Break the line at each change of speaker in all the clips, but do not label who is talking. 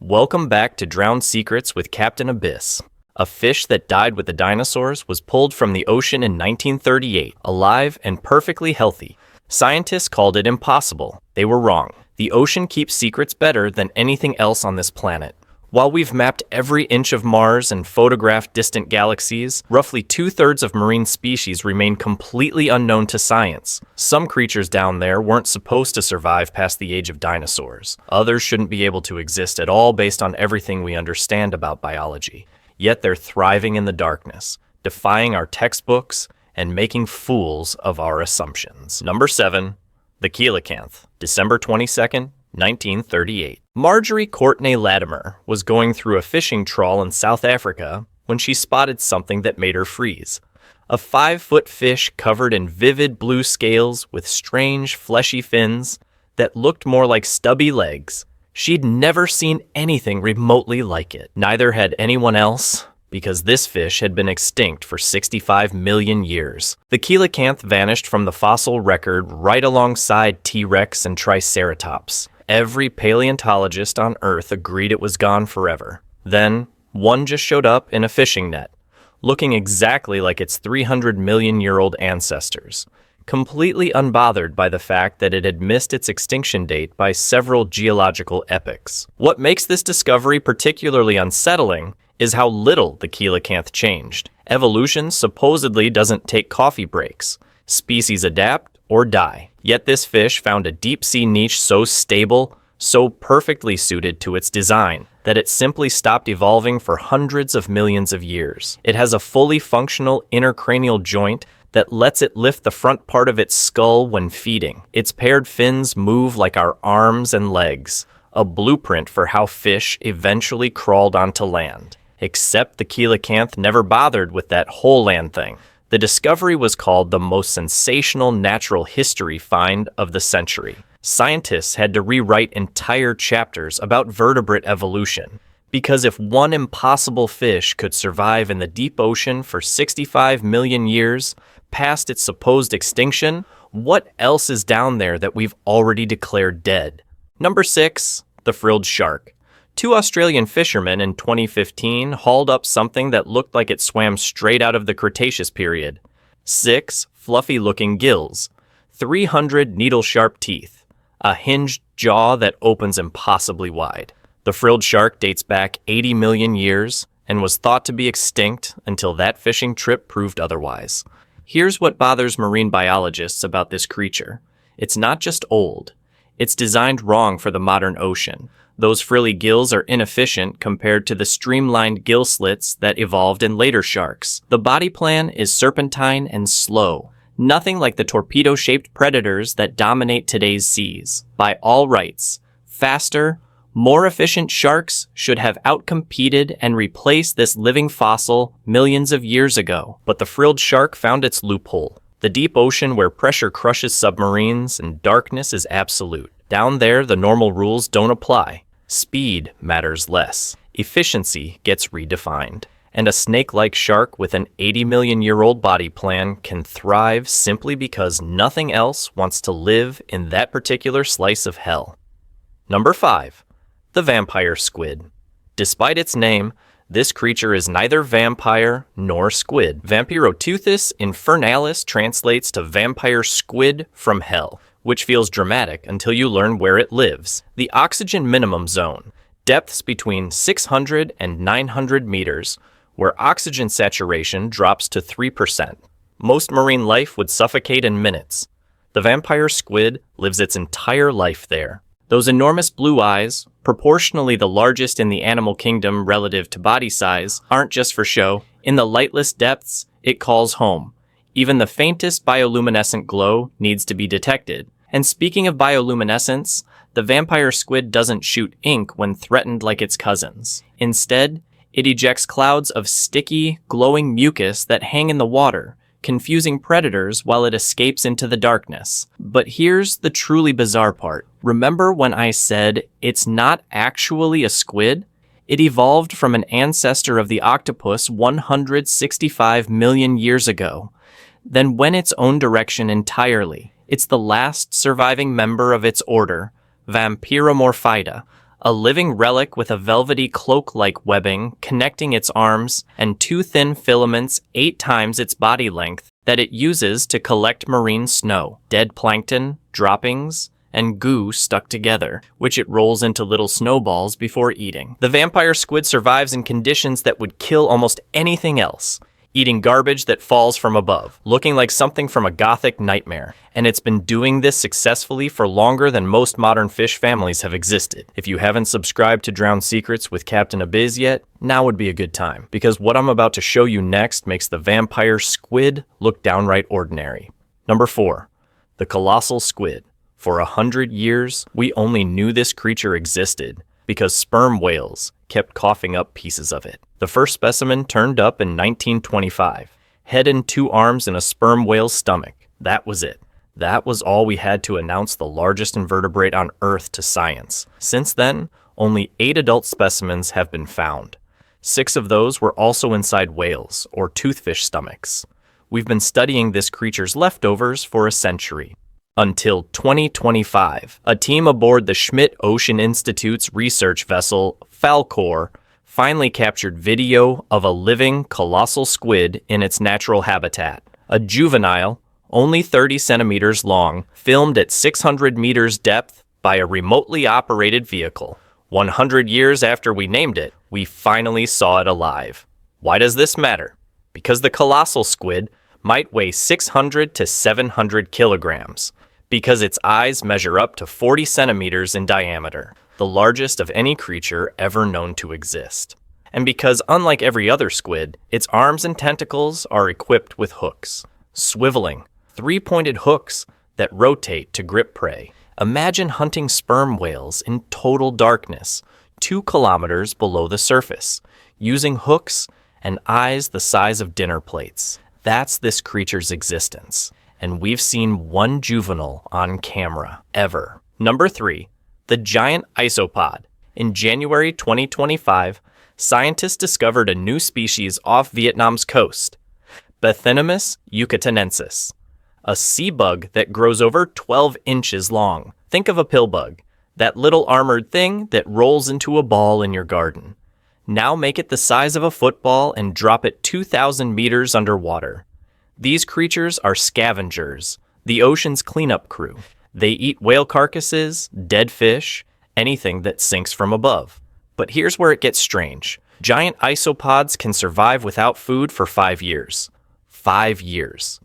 Welcome back to Drowned Secrets with Captain Abyss. A fish that died with the dinosaurs was pulled from the ocean in 1938, alive and perfectly healthy. Scientists called it impossible. They were wrong. The ocean keeps secrets better than anything else on this planet. While we've mapped every inch of Mars and photographed distant galaxies, roughly 2/3 of marine species remain completely unknown to science. Some creatures down there weren't supposed to survive past the age of dinosaurs. Others shouldn't be able to exist at all based on everything we understand about biology. Yet they're thriving in the darkness, defying our textbooks and making fools of our assumptions. Number 7. The coelacanth, December 22nd, 1938. Marjorie Courtney Latimer was going through a fishing trawl in South Africa when she spotted something that made her freeze. A 5-foot fish covered in vivid blue scales with strange fleshy fins that looked more like stubby legs. She'd never seen anything remotely like it. Neither had anyone else, because this fish had been extinct for 65 million years. The coelacanth vanished from the fossil record right alongside T-Rex and Triceratops. Every paleontologist on Earth agreed it was gone forever. Then, one just showed up in a fishing net, looking exactly like its 300-million-year-old ancestors, completely unbothered by the fact that it had missed its extinction date by several geological epochs. What makes this discovery particularly unsettling is how little the coelacanth changed. Evolution supposedly doesn't take coffee breaks. Species adapt or die. Yet this fish found a deep-sea niche so stable, so perfectly suited to its design, that it simply stopped evolving for hundreds of millions of years. It has a fully functional intercranial joint that lets it lift the front part of its skull when feeding. Its paired fins move like our arms and legs, a blueprint for how fish eventually crawled onto land. Except the coelacanth never bothered with that whole land thing. The discovery was called the most sensational natural history find of the century. Scientists had to rewrite entire chapters about vertebrate evolution, because if one impossible fish could survive in the deep ocean for 65 million years past its supposed extinction, what else is down there that we've already declared dead? Number 6. The frilled shark. 2 Australian fishermen in 2015 hauled up something that looked like it swam straight out of the Cretaceous period. 6 fluffy-looking gills, 300 needle-sharp teeth, a hinged jaw that opens impossibly wide. The frilled shark dates back 80 million years and was thought to be extinct until that fishing trip proved otherwise. Here's what bothers marine biologists about this creature. It's not just old. It's designed wrong for the modern ocean. Those frilly gills are inefficient compared to the streamlined gill slits that evolved in later sharks. The body plan is serpentine and slow, nothing like the torpedo-shaped predators that dominate today's seas. By all rights, faster, more efficient sharks should have outcompeted and replaced this living fossil millions of years ago. But the frilled shark found its loophole. The deep ocean where pressure crushes submarines and darkness is absolute. Down there, the normal rules don't apply. Speed matters less. Efficiency gets redefined. And a snake-like shark with an 80-million-year-old body plan can thrive simply because nothing else wants to live in that particular slice of hell. Number 5. The vampire squid. Despite its name, this creature is neither vampire nor squid. Vampiroteuthis infernalis translates to vampire squid from hell, which feels dramatic until you learn where it lives. The oxygen minimum zone, depths between 600 and 900 meters, where oxygen saturation drops to 3%. Most marine life would suffocate in minutes. The vampire squid lives its entire life there. Those enormous blue eyes, proportionally the largest in the animal kingdom relative to body size, aren't just for show. In the lightless depths, it calls home. Even the faintest bioluminescent glow needs to be detected. And speaking of bioluminescence, the vampire squid doesn't shoot ink when threatened like its cousins. Instead, it ejects clouds of sticky, glowing mucus that hang in the water, confusing predators while it escapes into the darkness. But here's the truly bizarre part. Remember when I said it's not actually a squid? It evolved from an ancestor of the octopus 165 million years ago, then went its own direction entirely. It's the last surviving member of its order, Vampiromorphida, a living relic with a velvety cloak-like webbing connecting its arms and two thin filaments 8 times its body length that it uses to collect marine snow, dead plankton, droppings, and goo stuck together, which it rolls into little snowballs before eating. The vampire squid survives in conditions that would kill almost anything else, eating garbage that falls from above, looking like something from a gothic nightmare. And it's been doing this successfully for longer than most modern fish families have existed. If you haven't subscribed to Drowned Secrets with Captain Abyss yet, now would be a good time, because what I'm about to show you next makes the vampire squid look downright ordinary. Number 4, the colossal squid. For 100 years, we only knew this creature existed because sperm whales kept coughing up pieces of it. The first specimen turned up in 1925. Head and 2 arms in a sperm whale's stomach. That was it. That was all we had to announce the largest invertebrate on Earth to science. Since then, only 8 adult specimens have been found. 6 of those were also inside whales, or toothfish stomachs. We've been studying this creature's leftovers for a century. Until 2025, a team aboard the Schmidt Ocean Institute's research vessel, Falkor, finally captured video of a living colossal squid in its natural habitat. A juvenile, only 30 centimeters long, filmed at 600 meters depth by a remotely operated vehicle. 100 years after we named it, we finally saw it alive. Why does this matter? Because the colossal squid might weigh 600 to 700 kilograms. Because its eyes measure up to 40 centimeters in diameter, the largest of any creature ever known to exist. And because, unlike every other squid, its arms and tentacles are equipped with hooks. Swiveling, 3-pointed hooks that rotate to grip prey. Imagine hunting sperm whales in total darkness, 2 kilometers below the surface, using hooks and eyes the size of dinner plates. That's this creature's existence. And we've seen 1 juvenile on camera, ever. Number 3, the giant isopod. In January 2025, scientists discovered a new species off Vietnam's coast, Bathynomus yucatanensis, a sea bug that grows over 12 inches long. Think of a pill bug, that little armored thing that rolls into a ball in your garden. Now make it the size of a football and drop it 2,000 meters underwater. These creatures are scavengers, the ocean's cleanup crew. They eat whale carcasses, dead fish, anything that sinks from above. But here's where it gets strange. Giant isopods can survive without food for 5 years. 5 years.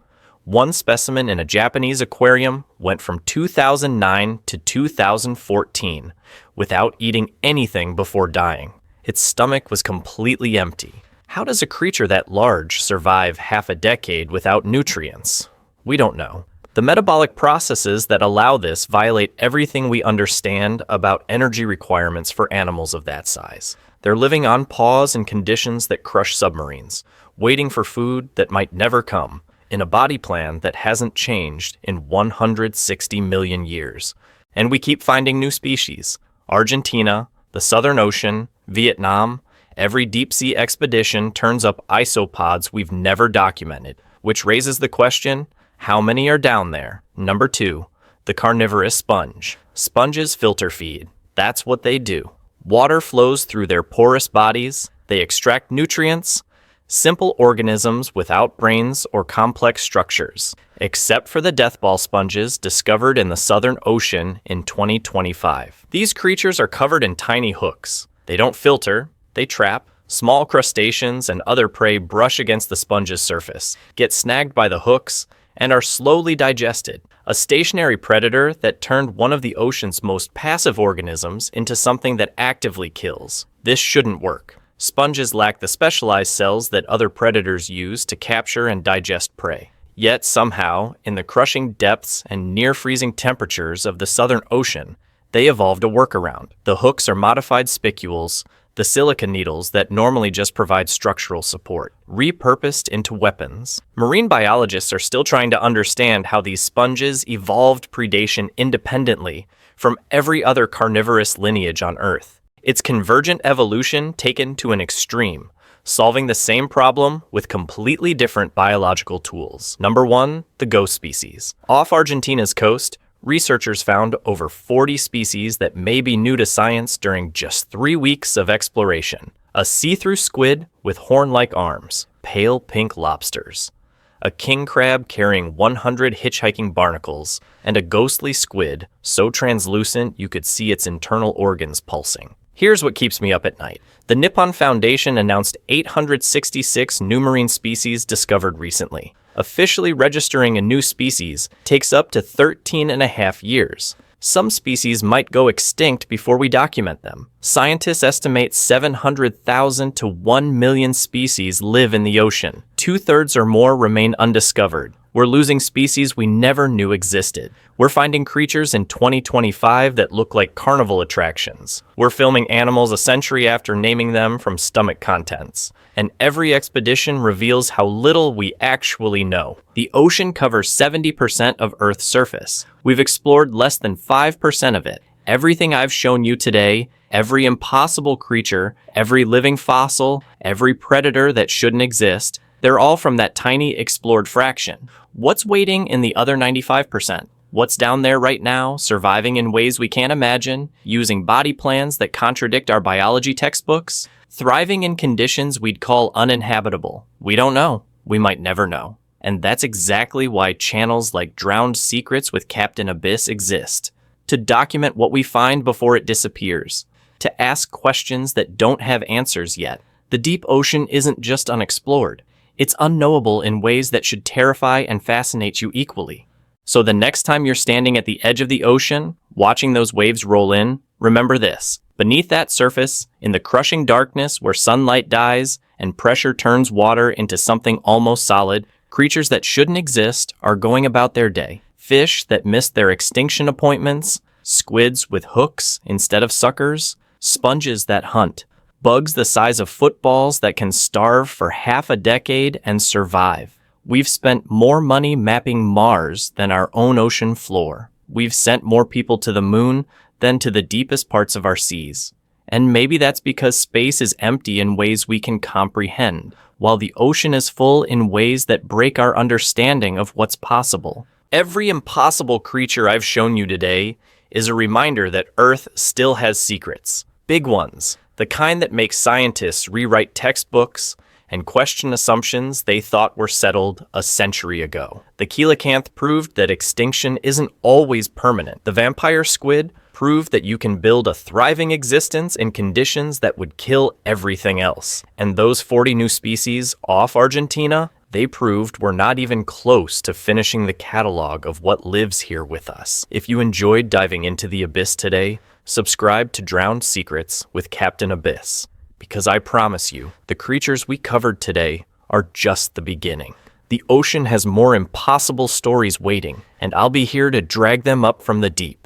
1 specimen in a Japanese aquarium went from 2009 to 2014 without eating anything before dying. Its stomach was completely empty. How does a creature that large survive half a decade without nutrients? We don't know. The metabolic processes that allow this violate everything we understand about energy requirements for animals of that size. They're living on pause in conditions that crush submarines, waiting for food that might never come, in a body plan that hasn't changed in 160 million years. And we keep finding new species. Argentina, the Southern Ocean, Vietnam. Every deep-sea expedition turns up isopods we've never documented, which raises the question, how many are down there? Number 2, the carnivorous sponge. Sponges filter feed. That's what they do. Water flows through their porous bodies. They extract nutrients, simple organisms without brains or complex structures, except for the deathball sponges discovered in the Southern Ocean in 2025. These creatures are covered in tiny hooks. They don't filter. They trap. Small crustaceans and other prey brush against the sponge's surface, get snagged by the hooks, and are slowly digested. A stationary predator that turned one of the ocean's most passive organisms into something that actively kills. This shouldn't work. Sponges lack the specialized cells that other predators use to capture and digest prey. Yet somehow, in the crushing depths and near-freezing temperatures of the Southern Ocean, they evolved a workaround. The hooks are modified spicules, the silica needles that normally just provide structural support, repurposed into weapons. Marine biologists are still trying to understand how these sponges evolved predation independently from every other carnivorous lineage on Earth. It's convergent evolution taken to an extreme, solving the same problem with completely different biological tools. Number 1, the ghost species. Off Argentina's coast, Researchers found over 40 species that may be new to science during just 3 weeks of exploration. A see-through squid with horn-like arms, pale pink lobsters, a king crab carrying 100 hitchhiking barnacles, and a ghostly squid so translucent you could see its internal organs pulsing. Here's what keeps me up at night. The Nippon Foundation announced 866 new marine species discovered recently. Officially registering a new species takes up to 13.5 years. Some species might go extinct before we document them. Scientists estimate 700,000 to 1 million species live in the ocean. 2/3 or more remain undiscovered. We're losing species we never knew existed. We're finding creatures in 2025 that look like carnival attractions. We're filming animals a century after naming them from stomach contents. And every expedition reveals how little we actually know. The ocean covers 70% of Earth's surface. We've explored less than 5% of it. Everything I've shown you today, every impossible creature, every living fossil, every predator that shouldn't exist, they're all from that tiny explored fraction. What's waiting in the other 95%? What's down there right now, surviving in ways we can't imagine, using body plans that contradict our biology textbooks, thriving in conditions we'd call uninhabitable? We don't know. We might never know. And that's exactly why channels like Drowned Secrets with Captain Abyss exist. To document what we find before it disappears. To ask questions that don't have answers yet. The deep ocean isn't just unexplored. It's unknowable in ways that should terrify and fascinate you equally. So the next time you're standing at the edge of the ocean, watching those waves roll in, remember this. Beneath that surface, in the crushing darkness where sunlight dies and pressure turns water into something almost solid, creatures that shouldn't exist are going about their day. Fish that missed their extinction appointments, squids with hooks instead of suckers, sponges that hunt, bugs the size of footballs that can starve for half a decade and survive. We've spent more money mapping Mars than our own ocean floor. We've sent more people to the moon than to the deepest parts of our seas. And maybe that's because space is empty in ways we can comprehend, while the ocean is full in ways that break our understanding of what's possible. Every impossible creature I've shown you today is a reminder that Earth still has secrets. Big ones. The kind that makes scientists rewrite textbooks and question assumptions they thought were settled a century ago. The coelacanth proved that extinction isn't always permanent. The vampire squid proved that you can build a thriving existence in conditions that would kill everything else. And those 40 new species off Argentina, they proved we're not even close to finishing the catalog of what lives here with us. If you enjoyed diving into the abyss today, subscribe to Drowned Secrets with Captain Abyss, because I promise you, the creatures we covered today are just the beginning. The ocean has more impossible stories waiting, and I'll be here to drag them up from the deep.